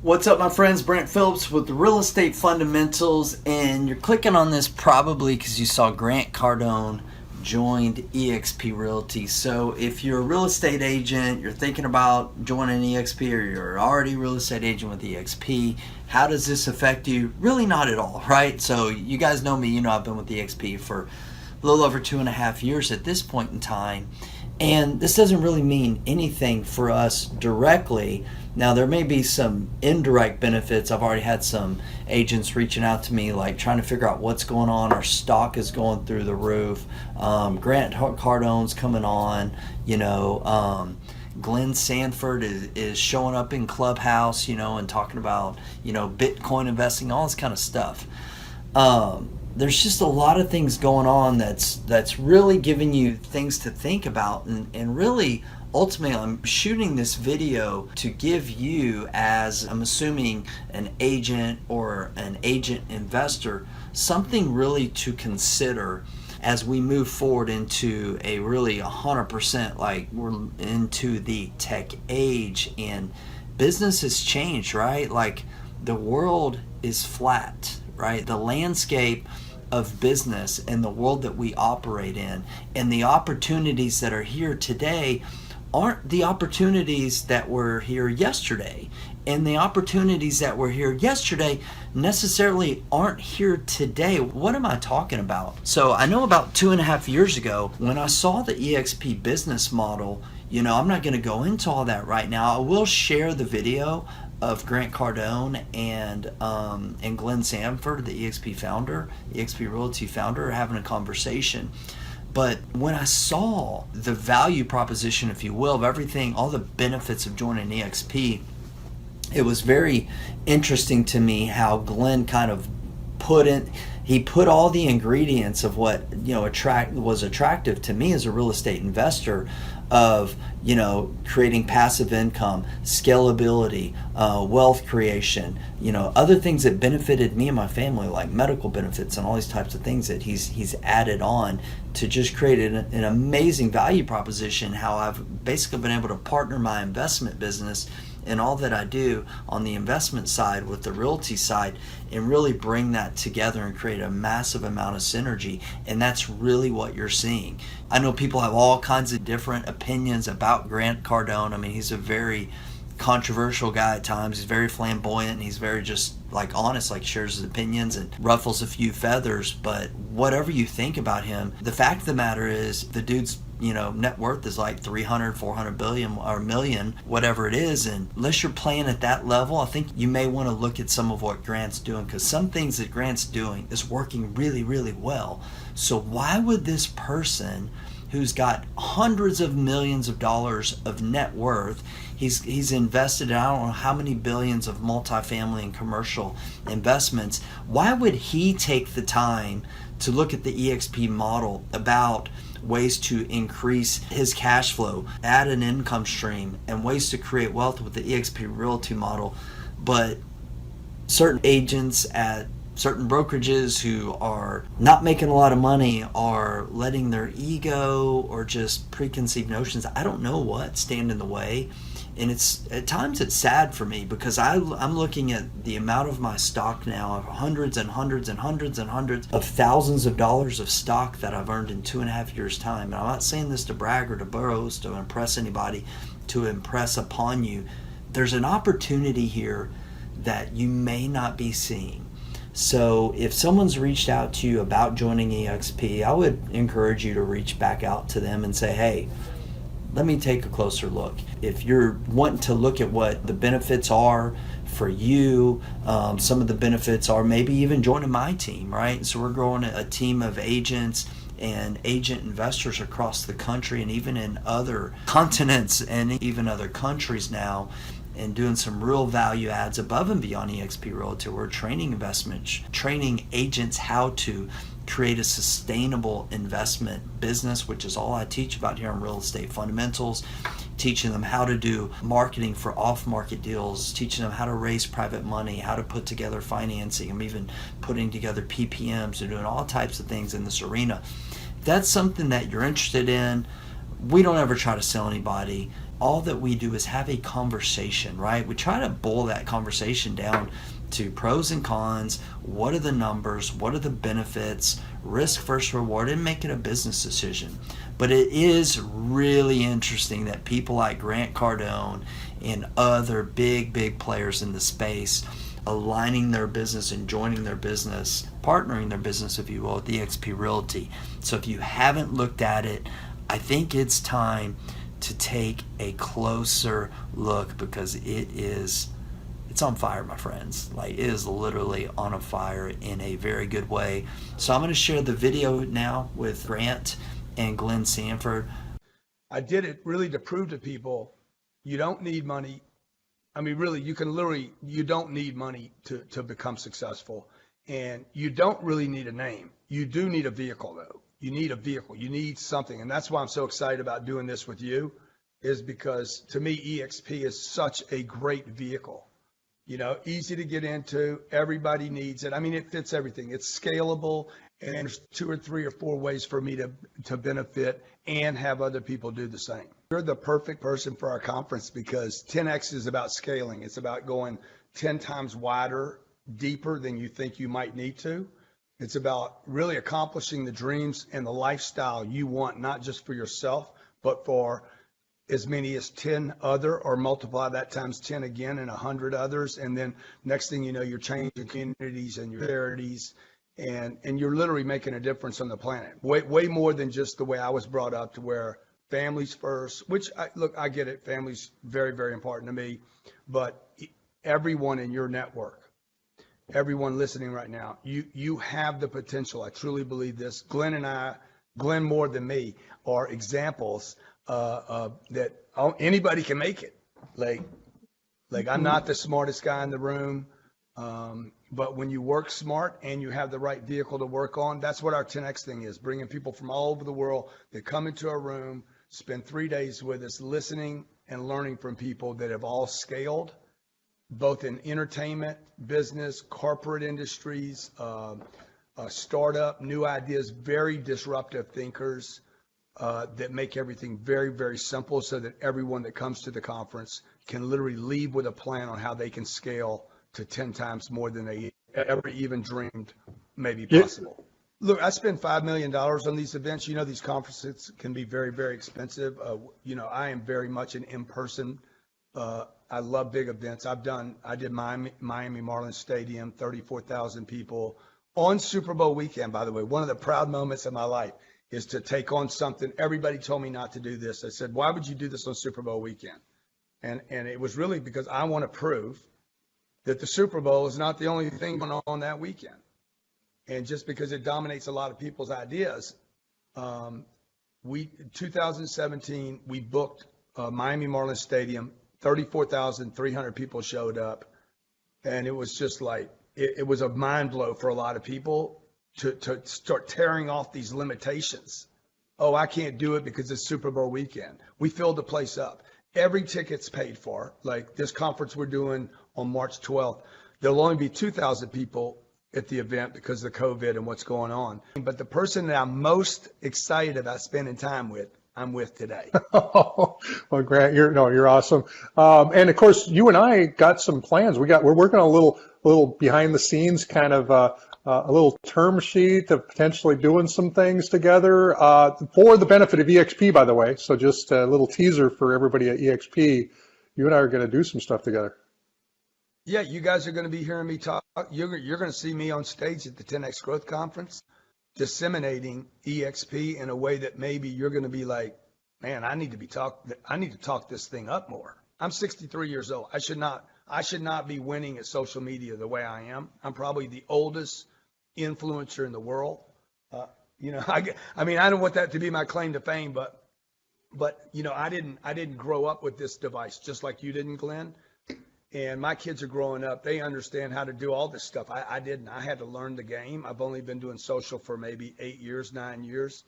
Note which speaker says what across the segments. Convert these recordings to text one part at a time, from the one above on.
Speaker 1: What's up, my friends? Brant Phillips with the Real Estate Fundamentals, and you're clicking on this probably because you saw Grant Cardone joined eXp Realty. So if you're a real estate agent, you're thinking about joining eXp, or you're already a real estate agent with eXp, how does this affect you? Really not at all, right? So you guys know me, you know I've been with eXp for a little over 2.5 years at this point in time, and this doesn't really mean anything for us directly. Now, there may be some indirect benefits. I've already had some agents reaching out to me, like trying to figure out what's going on. Our stock is going through the roof. Grant Cardone's coming on. Glen Sanford is showing up in Clubhouse, and talking about, Bitcoin investing, all this kind of stuff. There's just a lot of things going on that's really giving you things to think about, and really ultimately I'm shooting this video to give you, as I'm assuming an agent or an agent investor, something really to consider as we move forward into a really 100%, like we're into the tech age and business has changed, right? Like the world is flat, right? The landscape of business and the world that we operate in and the opportunities that are here today aren't the opportunities that were here yesterday, and the opportunities that were here yesterday necessarily aren't here today. What am I talking about? So I know about 2.5 years ago when I saw the eXp business model, I'm not going to go into all that right now. I will share the video of Grant Cardone and Glen Sanford, the eXp founder, eXp Realty founder, having a conversation. But when I saw the value proposition, if you will, of everything, all the benefits of joining eXp, it was very interesting to me how Glen kind of put all the ingredients of what was attractive to me as a real estate investor, of creating passive income, scalability, wealth creation, other things that benefited me and my family, like medical benefits and all these types of things that he's added on to just create an amazing value proposition. How I've basically been able to partner my investment business and all that I do on the investment side with the realty side, and really bring that together and create a massive amount of synergy. And that's really what you're seeing. I know people have all kinds of different opinions about Grant Cardone. I mean, he's a very controversial guy at times. He's very flamboyant, and he's very just honest, shares his opinions and ruffles a few feathers. But whatever you think about him, the fact of the matter is the dude's net worth is like 300, 400 billion or million, whatever it is. And unless you're playing at that level, I think you may want to look at some of what Grant's doing, because some things that Grant's doing is working really, really well. So why would this person who's got hundreds of millions of dollars of net worth, he's invested in I don't know how many billions of multifamily and commercial investments, why would he take the time to look at the eXp model about ways to increase his cash flow, add an income stream, and ways to create wealth with the eXp Realty model? But certain agents at certain brokerages who are not making a lot of money are letting their ego or just preconceived notions, I don't know what, stand in the way. And at times it's sad for me, because I'm looking at the amount of my stock now, of hundreds and hundreds and hundreds and hundreds of thousands of dollars of stock that I've earned in 2.5 years' time. And I'm not saying this to brag or to boast, to impress anybody, to impress upon you. There's an opportunity here that you may not be seeing. So if someone's reached out to you about joining eXp, I would encourage you to reach back out to them and say, hey, let me take a closer look. If you're wanting to look at what the benefits are for you, some of the benefits are maybe even joining my team, right? So we're growing a team of agents and agent investors across the country, and even in other continents and even other countries now, and doing some real value adds above and beyond eXp Realty. We're training agents how to create a sustainable investment business, which is all I teach about here on Real Estate Fundamentals, teaching them how to do marketing for off-market deals, teaching them how to raise private money, how to put together financing. I'm even putting together PPMs and doing all types of things in this arena. If that's something that you're interested in, we don't ever try to sell anybody. all that we do is have a conversation, right? We try to boil that conversation down to pros and cons, what are the numbers, what are the benefits, risk versus reward, and make it a business decision. But it is really interesting that people like Grant Cardone and other big players in the space aligning their business and joining their business, partnering their business, if you will, with eXp Realty. So if you haven't looked at it, I think it's time to take a closer look, because it's on fire, my friends. Like, it is literally on a fire in a very good way. So I'm going to share the video now with Grant and Glen Sanford.
Speaker 2: I did it really to prove to people you don't need money. I mean, really, you don't need money to become successful. And you don't really need a name. You do need a vehicle, though. You need a vehicle. You need something. And that's why I'm so excited about doing this with you, is because to me, eXp is such a great vehicle. You know, easy to get into. Everybody needs it. I mean, it fits everything. It's scalable, and there's 2 or 3 or 4 ways for me to benefit and have other people do the same. You're the perfect person for our conference, because 10X is about scaling. It's about going 10 times wider, deeper than you think you might need to. It's about really accomplishing the dreams and the lifestyle you want, not just for yourself, but for as many as 10 other, or multiply that times 10 again and 100 others. And then next thing you know, you're changing communities and your charities, and you're literally making a difference on the planet. Way more than just the way I was brought up, to where families first, which I get it. Family's very important to me, but everyone in your network, everyone listening right now, you have the potential. I truly believe this. Glen more than me, are examples that anybody can make it. Like I'm not the smartest guy in the room, but when you work smart and you have the right vehicle to work on, that's what our 10X thing is, bringing people from all over the world that come into our room, spend 3 days with us, listening and learning from people that have all scaled, both in entertainment, business, corporate industries, startup, new ideas, very disruptive thinkers, that make everything very simple, so that everyone that comes to the conference can literally leave with a plan on how they can scale to 10 times more than they ever even dreamed may be possible. Look, I spend $5 million on these events. You know, these conferences can be very expensive. You know, I am very much an in-person. I love big events. I did Miami Marlins Stadium, 34,000 people on Super Bowl weekend, by the way. One of the proud moments of my life is to take on something. Everybody told me not to do this. I said, why would you do this on Super Bowl weekend? And it was really because I want to prove that the Super Bowl is not the only thing going on that weekend. And just because it dominates a lot of people's ideas, 2017, we booked Miami Marlins Stadium, 34,300 people showed up. And it was just like, it was a mind blow for a lot of people to start tearing off these limitations. Oh, I can't do it because it's Super Bowl weekend. We filled the place up. Every ticket's paid for. Like this conference we're doing on March 12th, there'll only be 2,000 people at the event because of COVID and what's going on. But the person that I'm most excited about spending time with, I'm with today.
Speaker 3: Well, Grant, you're awesome. And of course, you and I got some plans. We're working on a little behind the scenes kind of a little term sheet of potentially doing some things together for the benefit of eXp, by the way. So just a little teaser for everybody at eXp. You and I are going to do some stuff together.
Speaker 2: Yeah, you guys are going to be hearing me talk. You're going to see me on stage at the 10X Growth Conference, disseminating eXp in a way that maybe you're going to be like, man, I need to talk this thing up more. I'm 63 years old. I should not be winning at social media the way I am. I'm probably the oldest influencer in the world. I mean, I don't want that to be my claim to fame, but you know, I didn't grow up with this device just like you didn't, Glenn. And my kids are growing up. They understand how to do all this stuff. I didn't. I had to learn the game. I've only been doing social for maybe 8 years, 9 years.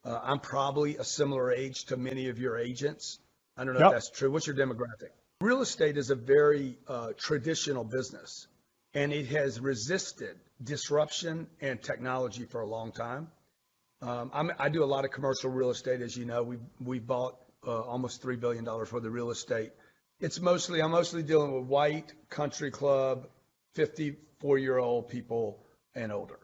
Speaker 2: I'm probably a similar age to many of your agents. I don't know if that's true. What's your demographic? Real estate is a very traditional business, and it has resisted disruption and technology for a long time. I do a lot of commercial real estate, as you know. We bought almost $3 billion for the real estate. I'm mostly dealing with white country club, 54-year-old people and older.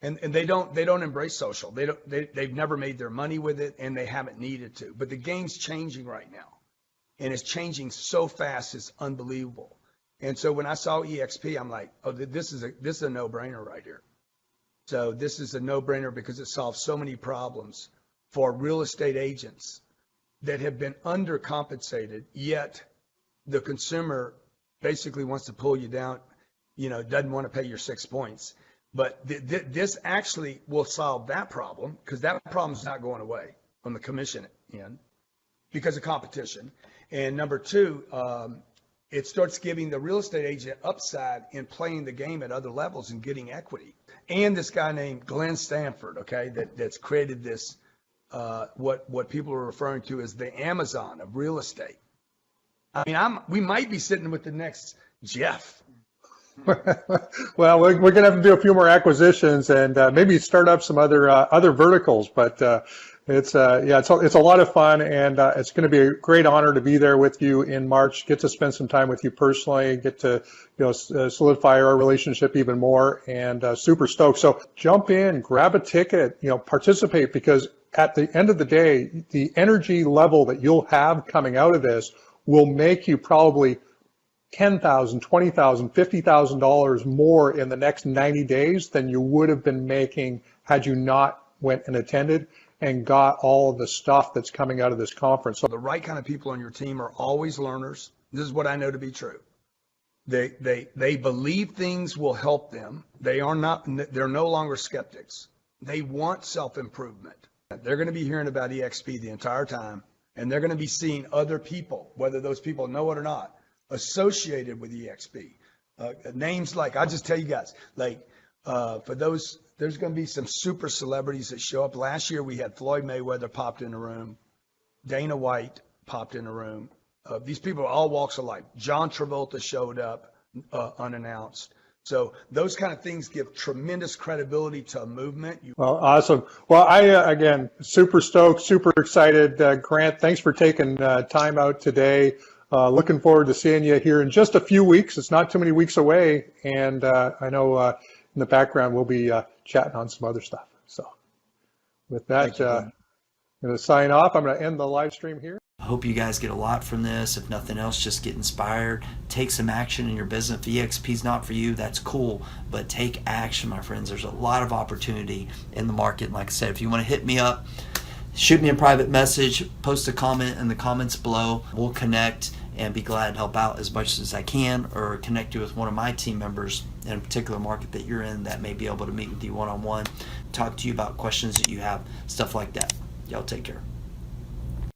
Speaker 2: And they don't embrace social. They've never made their money with it, and they haven't needed to. But the game's changing right now, and it's changing so fast, it's unbelievable. And so when I saw eXp, I'm like, oh, this is a no-brainer right here. So this is a no-brainer because it solves so many problems for real estate agents that have been undercompensated, yet the consumer basically wants to pull you down, doesn't want to pay your 6 points. But this actually will solve that problem, because that problem's not going away on the commission end because of competition. And number two, it starts giving the real estate agent upside in playing the game at other levels and getting equity. And this guy named Glen Sanford, okay, that's created this, what people are referring to as the Amazon of real estate. I mean, we might be sitting with the next Jeff.
Speaker 3: Well, we're going to have to do a few more acquisitions and maybe start up some other verticals. But it's a lot of fun, and it's going to be a great honor to be there with you in March. Get to spend some time with you personally. Get to solidify our relationship even more, and super stoked. So jump in, grab a ticket, participate, because at the end of the day, the energy level that you'll have coming out of this will make you probably $10,000, $20,000, $50,000 more in the next 90 days than you would have been making had you not went and attended and got all of the stuff that's coming out of this conference.
Speaker 2: So the right kind of people on your team are always learners. This is what I know to be true. They believe things will help them. They're no longer skeptics. They want self-improvement. They're going to be hearing about eXp the entire time, and they're going to be seeing other people, whether those people know it or not, associated with eXp. Names like, I'll just tell you guys, for those, there's going to be some super celebrities that show up. Last year we had Floyd Mayweather popped in the room, Dana White popped in the room. These people are all walks of life. John Travolta showed up unannounced. So those kind of things give tremendous credibility to a movement.
Speaker 3: Well, awesome. Well, I, again, super stoked, super excited. Grant, thanks for taking time out today. Looking forward to seeing you here in just a few weeks. It's not too many weeks away. And I know in the background we'll be chatting on some other stuff. So with that, I'm going to sign off. I'm going to end the live stream here.
Speaker 1: I hope you guys get a lot from this. If nothing else, just get inspired. Take some action in your business. If eXp is not for you, that's cool. But take action, my friends. There's a lot of opportunity in the market. And like I said, if you want to hit me up, shoot me a private message, post a comment in the comments below. We'll connect and be glad to help out as much as I can, or connect you with one of my team members in a particular market that you're in that may be able to meet with you one-on-one, talk to you about questions that you have, stuff like that. Y'all take care.